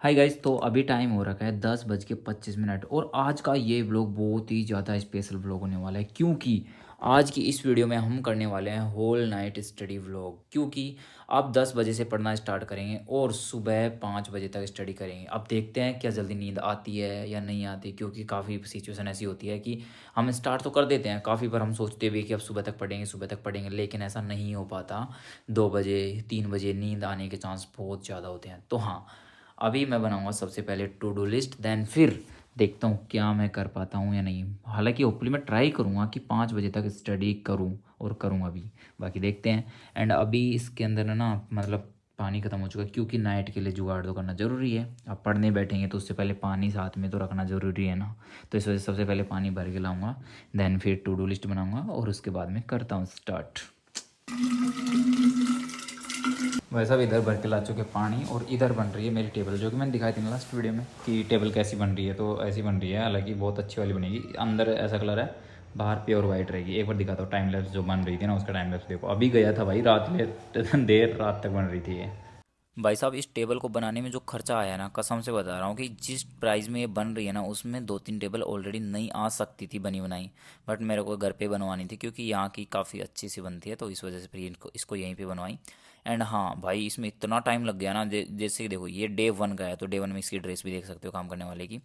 Hi guys, तो अभी time हो रखा है 10:25 और आज का ये व्लॉग बहुत ही ज़्यादा स्पेशल व्लॉग होने वाला है क्योंकि आज की इस वीडियो में हम करने वाले हैं होल नाइट स्टडी व्लॉग। क्योंकि आप 10 बजे से पढ़ना स्टार्ट करेंगे और सुबह 5 बजे तक स्टडी करेंगे। अब देखते हैं क्या जल्दी नींद आती है या नहीं आती, क्योंकि काफ़ी सिचुएशन ऐसी होती है कि हम स्टार्ट तो कर देते हैं, काफ़ी बार हम सोचते भी कि अब सुबह तक पढ़ेंगे सुबह तक पढ़ेंगे, लेकिन ऐसा नहीं हो पाता। 2 बजे 3 बजे नींद आने के चांस बहुत ज़्यादा होते हैं। तो हाँ, अभी मैं बनाऊंगा सबसे पहले टू डू लिस्ट, देन फिर देखता हूँ क्या मैं कर पाता हूँ या नहीं। हालांकि होपफुली मैं ट्राई करूँगा कि 5 बजे तक स्टडी करूँ और करूँगा भी, बाकी देखते हैं। एंड अभी इसके अंदर है ना, मतलब पानी ख़त्म हो चुका है क्योंकि नाइट के लिए जुगाड़ तो करना ज़रूरी है। अब पढ़ने बैठेंगे तो उससे पहले पानी साथ में तो रखना ज़रूरी है ना। तो इस वजह से सबसे पहले पानी भर के लाऊंगा, देन फिर टू डू लिस्ट बनाऊंगा और उसके बाद में करता हूँ स्टार्ट। वैसा भी इधर भर के ला चुके पानी और इधर बन रही है मेरी टेबल, जो कि मैंने दिखाई थी ना लास्ट वीडियो में कि टेबल कैसी बन रही है। तो ऐसी बन रही है, हालांकि बहुत अच्छी वाली बनेगी। अंदर ऐसा कलर है, बाहर प्योर वाइट रहेगी। एक बार दिखाता हूँ टाइम लैप्स जो बन रही थी ना, उसका टाइम लैप्स देखो। अभी गया था भाई, रात में देर रात तक बन रही थी ये। भाई साहब, इस टेबल को बनाने में जो खर्चा आया ना, कसम से बता रहा हूँ कि जिस प्राइस में ये बन रही है ना, उसमें 2-3 टेबल ऑलरेडी नहीं आ सकती थी बनी बनाई। बट मेरे को घर पे बनवानी थी क्योंकि यहाँ की काफ़ी अच्छी सी बनती है, तो इस वजह से फिर इसको यहीं पे बनवाई। एंड हाँ भाई, इसमें इतना टाइम लग गया ना, जैसे कि देखो ये डे 1 का है, तो डे 1 में इसकी ड्रेस भी देख सकते हो काम करने वाले की।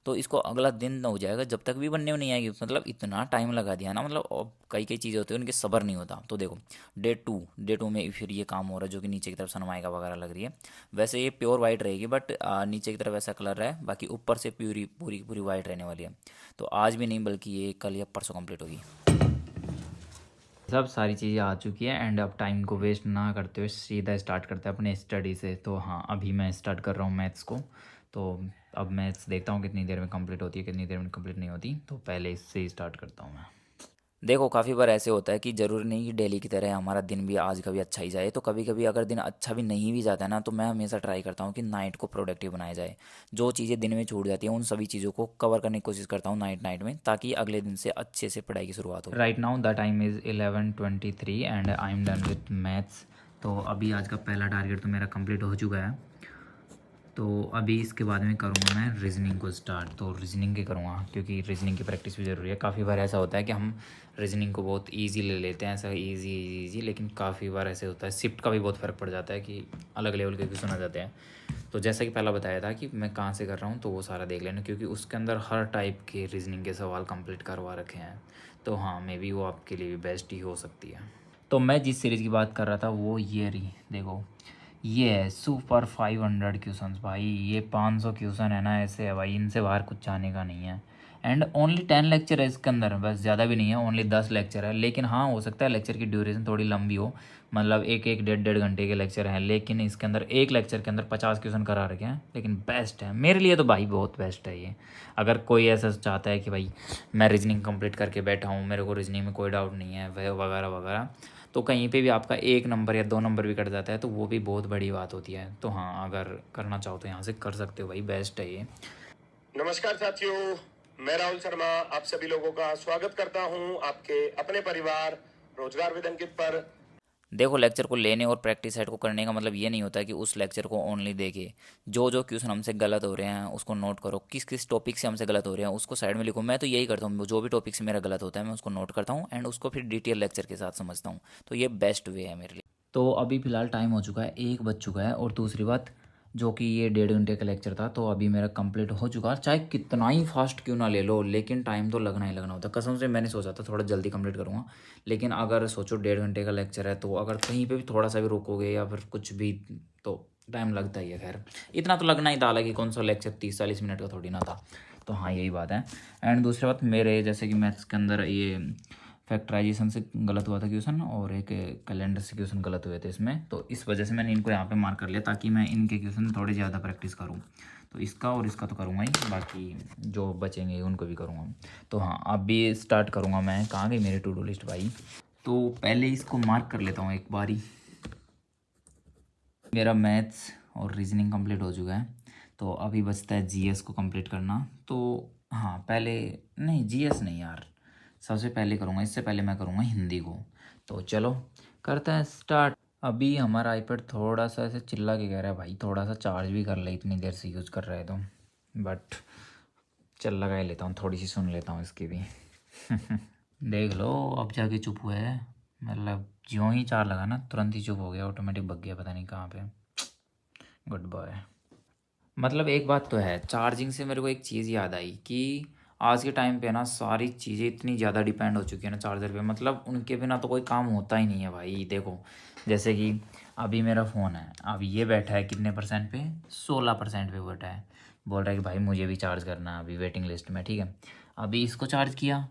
तो इसको अगला दिन हो जाएगा जब तक भी बनने में नहीं आएगी। मतलब इतना टाइम लगा दिया ना, मतलब अब कई कई चीज़ें होती हैं उनके सब्र नहीं होता। तो देखो डे 2 में फिर ये काम हो रहा है, जो कि नीचे की तरफ सनमाइका वगैरह लग रही है। वैसे ये प्योर वाइट रहेगी, बट नीचे की तरफ ऐसा कलर है, बाकी ऊपर से पूरी पूरी पूरी वाइट रहने वाली है। तो आज भी नहीं, बल्कि ये कल या परसों कंप्लीट होगी। सब सारी चीज़ें आ चुकी है एंड अब टाइम को वेस्ट ना करते हुए सीधा स्टार्ट करते हैं अपने स्टडी से। तो हाँ, अभी मैं स्टार्ट कर रहा हूँ मैथ्स को। तो अब मैथ्स देखता हूँ कितनी देर में कंप्लीट होती है, कितनी देर में कंप्लीट नहीं होती। तो पहले इससे ही स्टार्ट करता हूँ मैं। देखो, काफ़ी बार ऐसे होता है कि ज़रूरी नहीं कि डेली की तरह हमारा दिन भी आज का भी अच्छा ही जाए। तो कभी कभी अगर दिन अच्छा भी नहीं भी जाता है ना, तो मैं हमेशा ट्राई करता हूँ कि नाइट को प्रोडक्टिव बनाया जाए। जो चीज़ें दिन में छूट जाती हैं उन सभी चीज़ों को कवर करने की कोशिश करता हूँ नाइट नाइट में, ताकि अगले दिन से अच्छे से पढ़ाई की शुरुआत हो। Right now the time is 11:23 and I am done with maths. तो अभी आज का पहला टारगेट तो मेरा कंप्लीट हो चुका है। तो अभी इसके बाद में करूँगा मैं रीजनिंग को स्टार्ट। तो रीजनिंग के करूँगा क्योंकि रीजनिंग की प्रैक्टिस भी ज़रूरी है। काफ़ी बार ऐसा होता है कि हम रीजनिंग को बहुत इजी ले लेते हैं, ऐसा इजी इजी, लेकिन काफ़ी बार ऐसे होता है शिफ्ट का भी बहुत फ़र्क पड़ जाता है कि अलग लेवल के क्वेश्चन आ जाते हैं। तो जैसा कि पहला बताया था कि मैं कहाँ से कर रहा हूँ, तो वो सारा देख लेना, क्योंकि उसके अंदर हर टाइप के रीजनिंग के सवाल कंप्लीट करवा रखे हैं। तो हाँ, मे बी वो आपके लिए भी बेस्ट ही हो सकती है। तो मैं जिस सीरीज़ की बात कर रहा था वो ये रही, देखो ये है सुपर 500 क्वेश्चंस। भाई ये 500 क्वेश्चन है ना, ऐसे है भाई, इनसे बाहर कुछ जाने का नहीं है। एंड ओनली 10 लेक्चर है इसके अंदर, बस ज़्यादा भी नहीं है, ओनली 10 लेक्चर है। लेकिन हाँ, हो सकता है लेक्चर की ड्यूरेशन थोड़ी लंबी हो, मतलब एक एक डेढ़ डेढ़ घंटे के लेक्चर हैं। लेकिन इसके अंदर एक लेक्चर के अंदर 50 क्वेश्चन करा रखे हैं। लेकिन बेस्ट है मेरे लिए, तो भाई बहुत बेस्ट है ये। अगर कोई ऐसा चाहता है कि भाई मैं रीजनिंग कंप्लीट करके बैठा हूँ, मेरे को रीजनिंग में कोई डाउट नहीं है वह वगैरह वगैरह, तो कहीं पे भी आपका 1 नंबर या 2 नंबर भी कट जाता है तो वो भी बहुत बड़ी बात होती है। तो हाँ, अगर करना चाहो तो यहाँ से कर सकते हो भाई, बेस्ट है ये। नमस्कार साथियों, मैं राहुल शर्मा आप सभी लोगों का स्वागत करता हूं आपके अपने परिवार रोजगार विद अंकित पर। देखो, लेक्चर को लेने और प्रैक्टिस सेट को करने का मतलब ये नहीं होता कि उस लेक्चर को ओनली देखे। जो जो क्वेश्चन हमसे गलत हो रहे हैं उसको नोट करो, किस किस टॉपिक से हमसे गलत हो रहे हैं उसको साइड में लिखो। मैं तो यही करता हूँ, जो भी टॉपिक से मेरा गलत होता है मैं उसको नोट करता हूँ एंड उसको फिर डिटेल लेक्चर के साथ समझता हूँ। तो ये बेस्ट वे है मेरे लिए। तो अभी फ़िलहाल टाइम हो चुका है, 1 बज चुका है। और दूसरी बात, जो कि ये 1.5 घंटे का लेक्चर था, तो अभी मेरा कंप्लीट हो चुका है। चाहे कितना ही फास्ट क्यों ना ले लो, लेकिन टाइम तो लगना ही लगना होता है। कसम से मैंने सोचा था थोड़ा जल्दी कंप्लीट करूँगा, लेकिन अगर सोचो 1.5 घंटे का लेक्चर है, तो अगर कहीं पे भी थोड़ा सा भी रोकोगे या फिर कुछ भी, तो टाइम लगता ही है। खैर, इतना तो लगना ही था, हालांकि कौन सा लेक्चर 30-40 मिनट का थोड़ी ना था। तो हाँ, यही बात है। एंड दूसरी बात, मेरे जैसे कि मैथ्स के अंदर ये फैक्टराइजेशन से गलत हुआ था क्वेश्चन, और एक कैलेंडर से क्वेश्चन गलत हुए थे इसमें। तो इस वजह से मैंने इनको यहाँ पे मार्क कर लिया, ताकि मैं इनके क्वेश्चन थोड़ी ज़्यादा प्रैक्टिस करूँ। तो इसका और इसका तो करूँगा ही, बाकी जो बचेंगे उनको भी करूँगा। तो हाँ, अब भी स्टार्ट करूँगा मैं। कहाँ गई मेरी टू डू लिस्ट भाई? तो पहले इसको मार्क कर लेता हूँ एक बारी। मेरा मैथ्स और रीजनिंग कंप्लीट हो चुका है। तो अभी बचता है जीएस को कंप्लीट करना। तो हाँ, पहले नहीं, जीएस नहीं यार, सबसे पहले करूँगा, इससे पहले मैं करूँगा हिंदी को। तो चलो करते हैं स्टार्ट। अभी हमारा आईपैड थोड़ा सा ऐसे चिल्ला के कह रहा है भाई थोड़ा सा चार्ज भी कर ले, इतनी देर से यूज़ कर रहे हैं तो, बट चल लगा ही लेता हूँ, थोड़ी सी सुन लेता हूँ इसकी भी। देख लो अब जाके चुप हुआ है, मतलब ज्यों ही चार लगा ना तुरंत ही चुप हो गया, ऑटोमेटिक भग गया पता नहीं कहाँ पे। Good boy. मतलब एक बात तो है, चार्जिंग से मेरे को एक चीज़ याद आई कि आज के टाइम पे ना सारी चीज़ें इतनी ज़्यादा डिपेंड हो चुकी है ना चार्जर पे, मतलब उनके बिना तो कोई काम होता ही नहीं है भाई। देखो जैसे कि अभी मेरा फ़ोन है, अभी ये बैठा है कितने परसेंट पे, 16% पे बैठा है, बोल रहा है कि भाई मुझे भी चार्ज करना है, अभी वेटिंग लिस्ट में, ठीक है। अभी इसको चार्ज किया,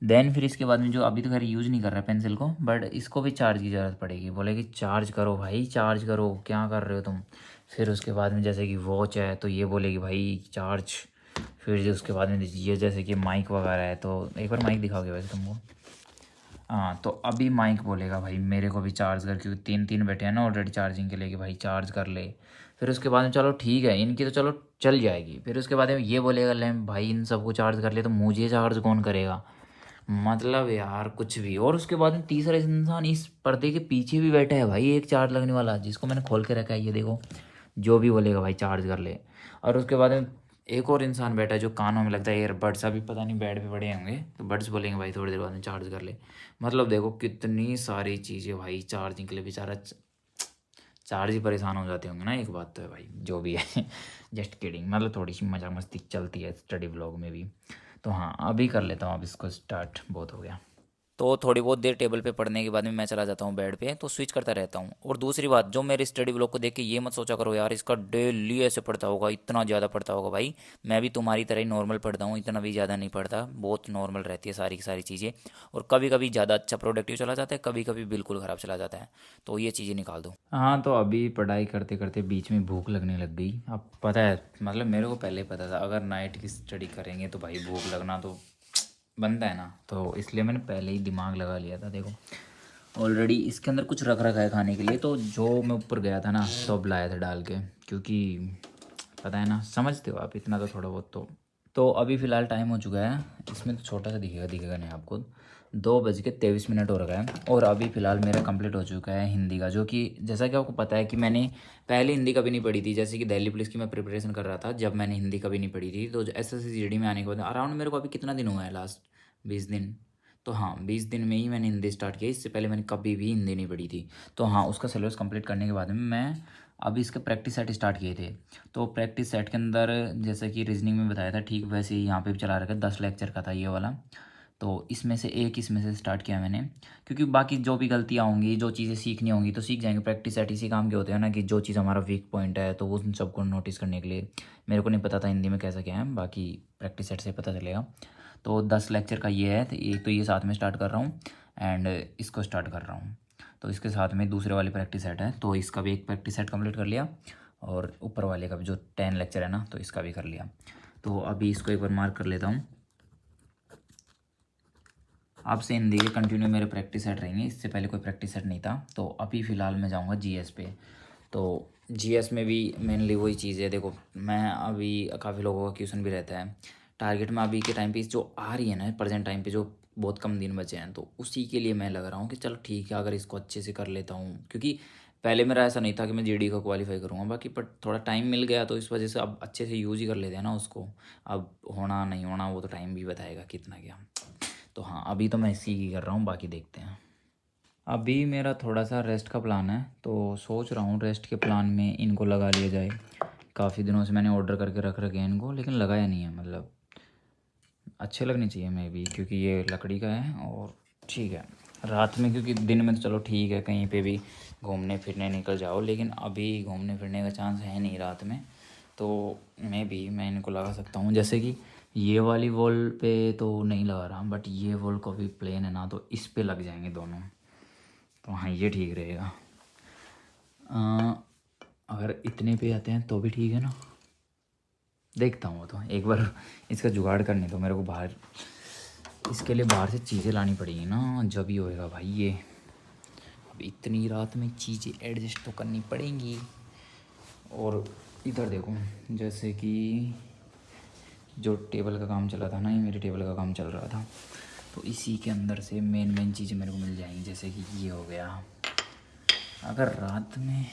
देन फिर इसके बाद में जो अभी तो खैर यूज़ नहीं कर रहा पेंसिल को, बट इसको भी चार्ज की ज़रूरत पड़ेगी, बोले कि चार्ज करो भाई चार्ज करो, क्या कर रहे हो तुम। फिर उसके बाद में जैसे कि वॉच है तो ये बोलेगी भाई चार्ज। फिर जो उसके बाद में ये जैसे कि माइक वगैरह है, तो एक बार माइक दिखाओगे वैसे तुमको। हाँ तो अभी माइक बोलेगा भाई मेरे को भी चार्ज कर, क्योंकि तीन तीन बैठे हैं ना ऑलरेडी चार्जिंग के लिए कि भाई चार्ज कर ले। फिर उसके बाद में चलो ठीक है इनकी तो चलो चल जाएगी, फिर उसके बाद में ये बोलेगा ले भाई इन सबको चार्ज कर ले तो मुझे चार्ज कौन करेगा। मतलब यार कुछ भी। और उसके बाद में तीसरा इंसान इस पर्दे के पीछे भी बैठा है भाई, एक चार्ज लगने वाला जिसको मैंने खोल के रखा है, ये देखो, जो भी बोलेगा भाई चार्ज कर ले। और उसके बाद में एक और इंसान बैठा है जो कानों में लगता है ईयरबड्स, अभी पता नहीं बेड पे पड़े होंगे तो बड्स बोलेंगे भाई थोड़ी देर बाद में चार्ज कर ले। मतलब देखो कितनी सारी चीज़ें भाई चार्जिंग के लिए, बेचारा चार्ज ही परेशान हो जाते होंगे ना, एक बात तो है भाई जो भी है। जस्ट किडिंग, मतलब थोड़ी सी मजा मस्ती चलती है स्टडी व्लॉग में भी। तो हाँ अभी कर लेता हूँ, अब इसको स्टार्ट, बहुत हो गया। तो थोड़ी बहुत देर टेबल पे पढ़ने के बाद में मैं चला जाता हूँ बेड पे, तो स्विच करता रहता हूँ। और दूसरी बात, जो मेरे स्टडी ब्लॉग को देख के ये मत सोचा करो यार इसका डेली ऐसे पढ़ता होगा, इतना ज़्यादा पढ़ता होगा भाई। मैं भी तुम्हारी तरह ही नॉर्मल पढ़ता हूँ, इतना भी ज़्यादा नहीं पढ़ता, बहुत नॉर्मल रहती है सारी की सारी चीज़ें। और कभी कभी ज़्यादा अच्छा प्रोडक्टिव चला जाता है, कभी कभी बिल्कुल ख़राब चला जाता है, तो ये चीज़ें निकाल दो। हाँ तो अभी पढ़ाई करते करते बीच में भूख लगने लग गई। अब पता है मतलब मेरे को पहले ही पता था अगर नाइट की स्टडी करेंगे तो भाई भूख लगना तो बनता है ना, तो इसलिए मैंने पहले ही दिमाग लगा लिया था। देखो ऑलरेडी इसके अंदर कुछ रख रखा है खाने के लिए, तो जो मैं ऊपर गया था ना सब लाया था डाल के, क्योंकि पता है ना, समझते हो आप इतना तो थोड़ा बहुत तो अभी फ़िलहाल टाइम हो चुका है, इसमें तो छोटा सा दिखेगा दिखेगा नहीं आपको, 2:23 हो रखा है। और अभी फ़िलहाल मेरा कंप्लीट हो चुका है हिंदी का, जो कि जैसा कि आपको पता है कि मैंने पहले हिंदी कभी नहीं पढ़ी थी। जैसे कि दिल्ली पुलिस की मैं प्रिपरेशन कर रहा था, जब मैंने हिंदी कभी नहीं पढ़ी थी, तो एसएससी जीडी में आने के बाद अराउंड मेरे को अभी कितना दिन हुआ है, लास्ट 20 दिन। तो हाँ 20 दिन में ही मैंने हिंदी स्टार्ट किया, इससे पहले मैंने कभी भी हिंदी नहीं पढ़ी थी। तो हाँ उसका सिलेबस कंप्लीट करने के बाद में मैं अभी इसके प्रैक्टिस सेट स्टार्ट किए थे। तो प्रैक्टिस सेट के अंदर जैसे कि रीजनिंग में बताया था, ठीक वैसे ही यहाँ पे भी चला रखा है, 10 लेक्चर का था ये वाला। तो इसमें से इसमें से स्टार्ट किया मैंने, क्योंकि बाकी जो भी गलतियाँ होंगी, जो चीज़ें सीखनी होंगी तो सीख जाएंगे। प्रैक्टिस सेट इसी काम के होते हैं ना, कि जो चीज़ हमारा वीक पॉइंट है तो वो उन सबको नोटिस करने के लिए। मेरे को नहीं पता था हिंदी में कैसा क्या है, बाकी प्रैक्टिस सेट से पता चलेगा। तो 10 लेक्चर का ये है, तो एक तो ये साथ में स्टार्ट कर रहा हूँ, एंड इसको स्टार्ट कर रहा हूँ। तो इसके साथ में दूसरे वाली प्रैक्टिस सेट है, तो इसका भी एक प्रैक्टिस सेट कंप्लीट कर लिया, और ऊपर वाले का भी जो 10 लेक्चर है ना, तो इसका भी कर लिया। तो अभी इसको एक बार मार्क कर लेता हूँ। अब से हिंदी के कंटिन्यू मेरे प्रैक्टिस सेट रहेंगे, इससे पहले कोई प्रैक्टिस सेट नहीं था। तो अभी फ़िलहाल मैं जाऊँगा जीएस पे। तो जीएस में भी मेनली वही चीज़ है। देखो मैं अभी काफ़ी लोगों का क्वेश्चन भी रहता है टारगेट में, अभी के टाइम पे जो आ रही है ना प्रेजेंट टाइम पे, जो बहुत कम दिन बचे हैं, तो उसी के लिए मैं लग रहा हूँ कि चलो ठीक है अगर इसको अच्छे से कर लेता हूँ। क्योंकि पहले मेरा ऐसा नहीं था कि मैं जीडी का क्वालिफाई करूँगा, बाकी पर थोड़ा टाइम मिल गया तो इस वजह से अब अच्छे से यूज़ ही कर लेते हैं ना उसको। अब होना नहीं होना वो तो टाइम भी बताएगा कितना क्या। तो हाँ अभी तो मैं इसी की कर रहा हूँ, बाकी देखते हैं। अभी मेरा थोड़ा सा रेस्ट का प्लान है, तो सोच रहा हूँ रेस्ट के प्लान में इनको लगा लिया जाए। काफ़ी दिनों से मैंने ऑर्डर करके रख रखे हैं इनको, लेकिन लगाया नहीं है। मतलब अच्छे लगने चाहिए मैं भी, क्योंकि ये लकड़ी का है और ठीक है रात में, क्योंकि दिन में तो चलो ठीक है कहीं पे भी घूमने फिरने निकल जाओ, लेकिन अभी घूमने फिरने का चांस है नहीं रात में। तो मैं इनको लगा सकता हूँ, जैसे कि ये वाली वॉल पे तो नहीं लगा रहा, बट ये वॉल काफ़ी प्लेन है ना, तो इस पे लग जाएंगे दोनों। तो हाँ ये ठीक रहेगा। अगर इतने पे आते हैं तो भी ठीक है ना, देखता हूँ। तो एक बार इसका जुगाड़ करने दो मेरे को, बाहर इसके लिए बाहर से चीज़ें लानी पड़ेगी ना, जब ही होएगा भाई ये। अब इतनी रात में चीज़ें एडजस्ट तो करनी पड़ेंगी। और इधर देखो जैसे कि जो टेबल का काम चला था ना, ये मेरे टेबल का काम चल रहा था, तो इसी के अंदर से मेन चीज़ें मेरे को मिल जाएंगी। जैसे कि ये हो गया, अगर रात में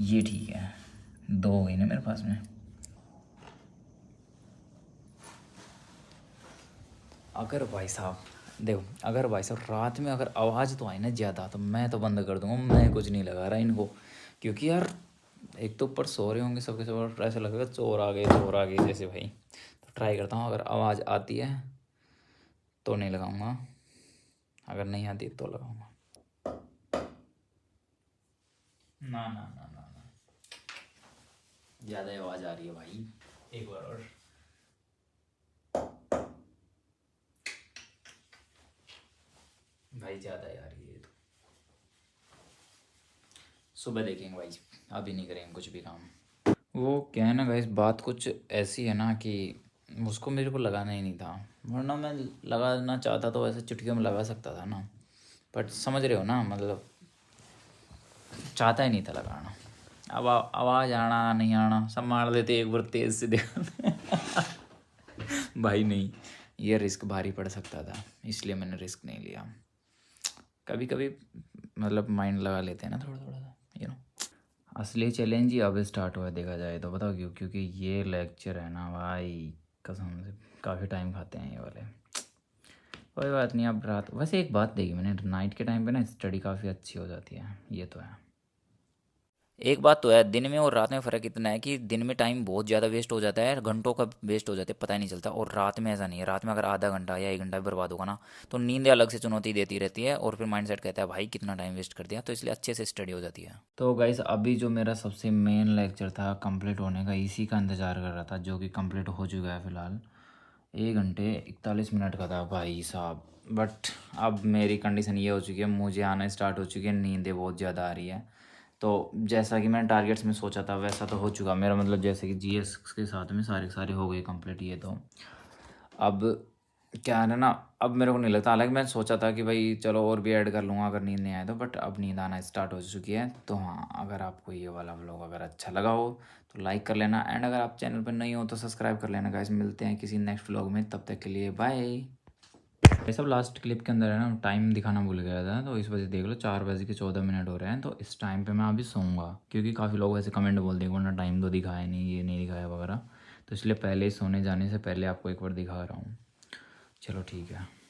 ये ठीक है, 2 हो गई ना मेरे पास में। अगर भाई साहब देखो, अगर भाई साहब रात में अगर आवाज़ तो आई ना ज़्यादा, तो मैं तो बंद कर दूंगा, मैं कुछ नहीं लगा रहा इनको। क्योंकि यार एक तो ऊपर सो रहे होंगे सबके सब, और ऐसा लगेगा चोर आ गए जैसे भाई। तो ट्राई करता हूँ, अगर आवाज़ आती है तो नहीं लगाऊंगा, अगर नहीं आती तो लगाऊंगा। ना ना ना ना ना, ज़्यादा आवाज़ आ रही है भाई, एक बार और। भाई ज़्यादा आ रही है ये तो। सुबह देखेंगे भाई, अभी नहीं करेंगे कुछ भी काम। वो क्या है ना गाइस, बात कुछ ऐसी है ना कि उसको मेरे को लगाना ही नहीं था, वरना मैं लगाना चाहता तो वैसे चुटकियों में लगा सकता था ना। बट समझ रहे हो ना, मतलब चाहता ही नहीं था लगाना। अब आवाज़ आना नहीं आना सब मार देते एक बार तेज़ से देखा भाई नहीं, ये रिस्क भारी पड़ सकता था, इसलिए मैंने रिस्क नहीं लिया। कभी कभी मतलब माइंड लगा लेते हैं ना थोड़ा थोड़ा सा, असली चैलेंज ही अब स्टार्ट हुआ है देखा जाए तो। बताओ क्यों? क्योंकि ये लेक्चर है ना भाई, कसम से काफ़ी टाइम खाते हैं ये वाले। कोई बात नहीं, अब रात वैसे एक बात देखी मैंने, नाइट के टाइम पे ना स्टडी काफ़ी अच्छी हो जाती है, ये तो है। एक बात तो है, दिन में और रात में फ़र्क इतना है कि दिन में टाइम बहुत ज़्यादा वेस्ट हो जाता है, घंटों का वेस्ट हो जाता है, पता ही नहीं चलता। और रात में ऐसा नहीं है, रात में अगर आधा घंटा या 1 घंटा भी बर्बाद होगा ना, तो नींद अलग से चुनौती देती रहती है, और फिर माइंडसेट कहता है भाई कितना टाइम वेस्ट कर दिया, तो इसलिए अच्छे से स्टडी हो जाती है। तो गाइस अभी जो मेरा सबसे मेन लेक्चर था कंप्लीट होने का, इसी का इंतज़ार कर रहा था, जो कि कंप्लीट हो चुका है फ़िलहाल। 1 घंटे 41 मिनट का था भाई साहब। बट अब मेरी कंडीशन ये हो चुकी है, मुझे आना स्टार्ट हो चुकी है, नींदें बहुत ज़्यादा आ रही है। तो जैसा कि मैंने टारगेट्स में सोचा था वैसा तो हो चुका मेरा, मतलब जैसे कि जीएस के साथ में सारे के सारे हो गए कंप्लीट ये तो। अब क्या है ना, अब मेरे को नहीं लगता, हालांकि मैं सोचा था कि भाई चलो और भी ऐड कर लूँगा अगर नींद नहीं आए तो, बट अब नींद आना स्टार्ट हो चुकी है। तो हाँ, अगर आपको ये वाला व्लॉग अगर अच्छा लगा हो तो लाइक कर लेना, एंड अगर आप चैनल पर नहीं हो तो सब्सक्राइब कर लेना गाइस। मिलते हैं किसी नेक्स्ट व्लॉग में, तब तक के लिए बाय। ये सब लास्ट क्लिप के अंदर है ना, टाइम दिखाना भूल गया था, तो इस वजह से देख लो 4 बज के 14 मिनट हो रहे हैं। तो इस टाइम पे मैं अभी सोऊंगा, क्योंकि काफ़ी लोग ऐसे कमेंट बोल देंगे वरना टाइम तो दिखाया नहीं, ये नहीं दिखाया वगैरह। तो इसलिए पहले ही सोने जाने से पहले आपको एक बार दिखा रहा हूँ। चलो ठीक है।